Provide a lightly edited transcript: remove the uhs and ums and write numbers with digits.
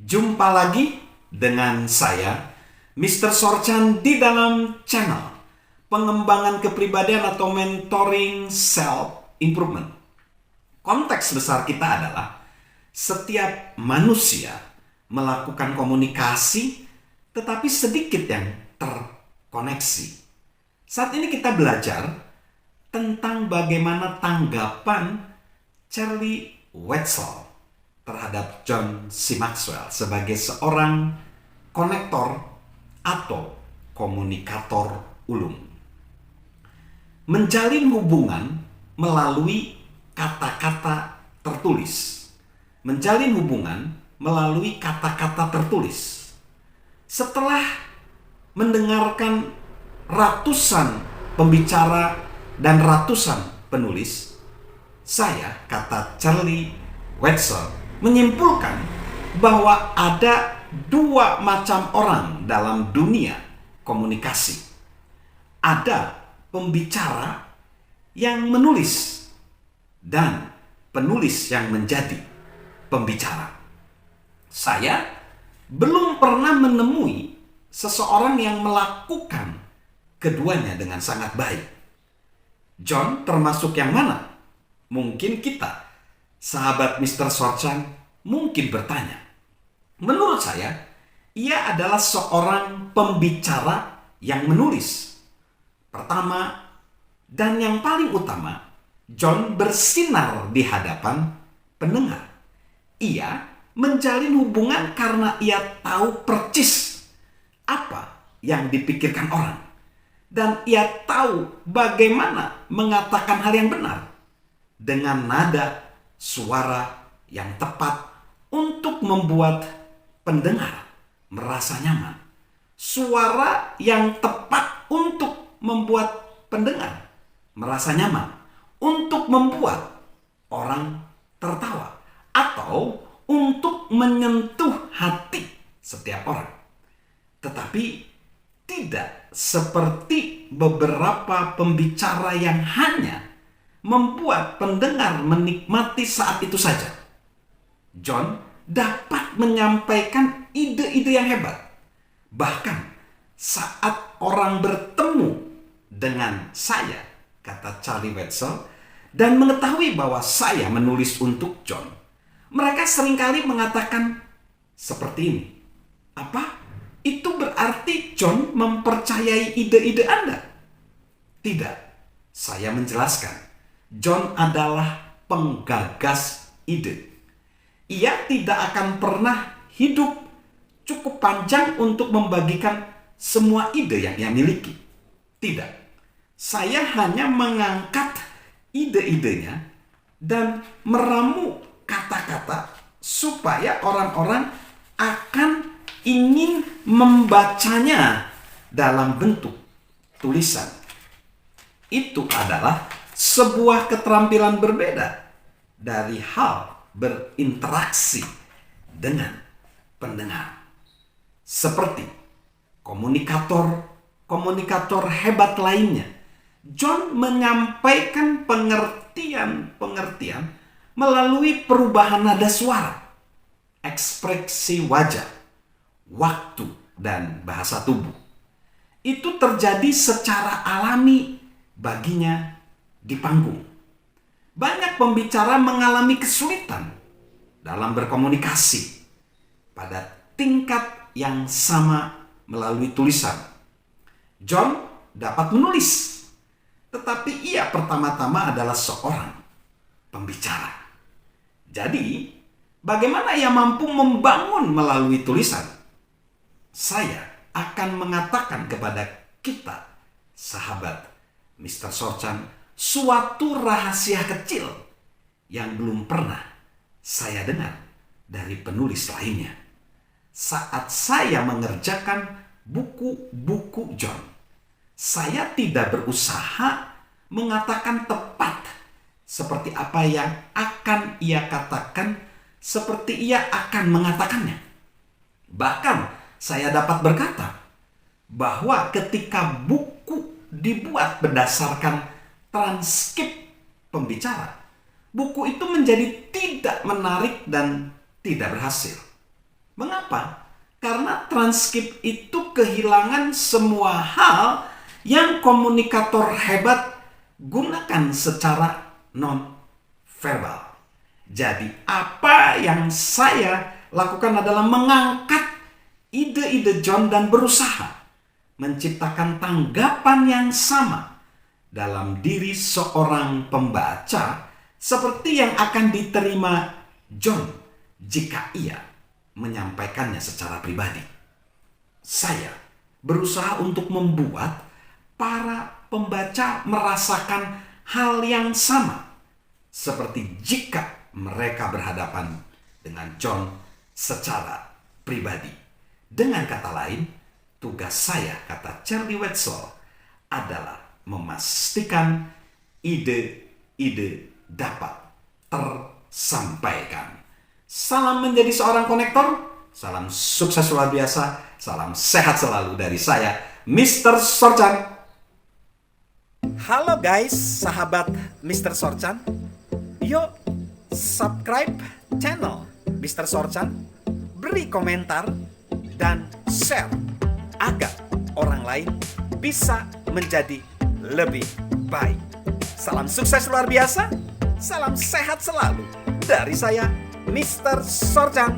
Jumpa lagi dengan saya, Mr. Sorchan, di dalam channel pengembangan kepribadian atau mentoring self improvement. Konteks besar kita adalah setiap manusia melakukan komunikasi, tetapi sedikit yang terkoneksi. Saat ini kita belajar tentang bagaimana tanggapan Charlie Wetzel terhadap John C. Maxwell sebagai seorang konektor atau komunikator ulung. Menjalin hubungan melalui kata-kata tertulis. Menjalin hubungan melalui kata-kata tertulis. Setelah mendengarkan ratusan pembicara dan ratusan penulis, saya, kata Charlie Wetzel, menyimpulkan bahwa ada dua macam orang dalam dunia komunikasi. Ada pembicara yang menulis dan penulis yang menjadi pembicara. Saya belum pernah menemui seseorang yang melakukan keduanya dengan sangat baik. John termasuk yang mana? Mungkin kita, sahabat Mr. Sorchan, mungkin bertanya. Menurut saya, ia adalah seorang pembicara yang menulis. Pertama, dan yang paling utama, John bersinar di hadapan pendengar. Ia menjalin hubungan karena ia tahu persis apa yang dipikirkan orang. Dan ia tahu bagaimana mengatakan hal yang benar dengan nada suara yang tepat untuk membuat pendengar merasa nyaman. Suara yang tepat untuk membuat pendengar merasa nyaman, untuk membuat orang tertawa, atau untuk menyentuh hati setiap orang. Tetapi tidak seperti beberapa pembicara yang hanya membuat pendengar menikmati saat itu saja. John dapat menyampaikan ide-ide yang hebat. Bahkan saat orang bertemu dengan saya, kata Charlie Wetzel, dan mengetahui bahwa saya menulis untuk John, mereka seringkali mengatakan seperti ini. Apa? Itu berarti John mempercayai ide-ide Anda? Tidak. Saya menjelaskan. John adalah penggagas ide. Ia tidak akan pernah hidup cukup panjang untuk membagikan semua ide yang ia miliki. Tidak. Saya hanya mengangkat ide-idenya dan meramu kata-kata supaya orang-orang akan ingin membacanya dalam bentuk tulisan. Itu adalah sebuah keterampilan berbeda dari hal berinteraksi dengan pendengar. Seperti komunikator hebat lainnya, John menyampaikan pengertian melalui perubahan nada suara, ekspresi wajah, waktu, dan bahasa tubuh. Itu terjadi secara alami baginya di panggung. Banyak pembicara mengalami kesulitan dalam berkomunikasi pada tingkat yang sama melalui tulisan. John dapat menulis, tetapi ia pertama-tama adalah seorang pembicara. Jadi, bagaimana ia mampu membangun melalui tulisan? Saya akan mengatakan kepada kita, sahabat Mr. Sorchan, suatu rahasia kecil yang belum pernah saya dengar dari penulis lainnya. Saat saya mengerjakan buku-buku John, saya tidak berusaha mengatakan tepat seperti apa yang akan ia katakan, seperti ia akan mengatakannya. Bahkan saya dapat berkata bahwa ketika buku dibuat berdasarkan transkrip pembicara, buku itu menjadi tidak menarik dan tidak berhasil. Mengapa? Karena transkrip itu kehilangan semua hal yang komunikator hebat gunakan secara non-verbal. Jadi apa yang saya lakukan adalah mengangkat ide-ide John dan berusaha menciptakan tanggapan yang sama dalam diri seorang pembaca seperti yang akan diterima John jika ia menyampaikannya secara pribadi. Saya berusaha untuk membuat para pembaca merasakan hal yang sama seperti jika mereka berhadapan dengan John secara pribadi. Dengan kata lain, tugas saya, kata Charlie Wetzel, adalah memastikan ide-ide dapat tersampaikan. Salam menjadi seorang konektor, salam sukses luar biasa, salam sehat selalu dari saya, Mr. Sorchan. Halo guys, sahabat Mr. Sorchan. Yuk, subscribe channel Mr. Sorchan, beri komentar, dan share agar orang lain bisa menjadi lebih baik. Salam sukses luar biasa, salam sehat selalu dari saya, Mr. Sorchan.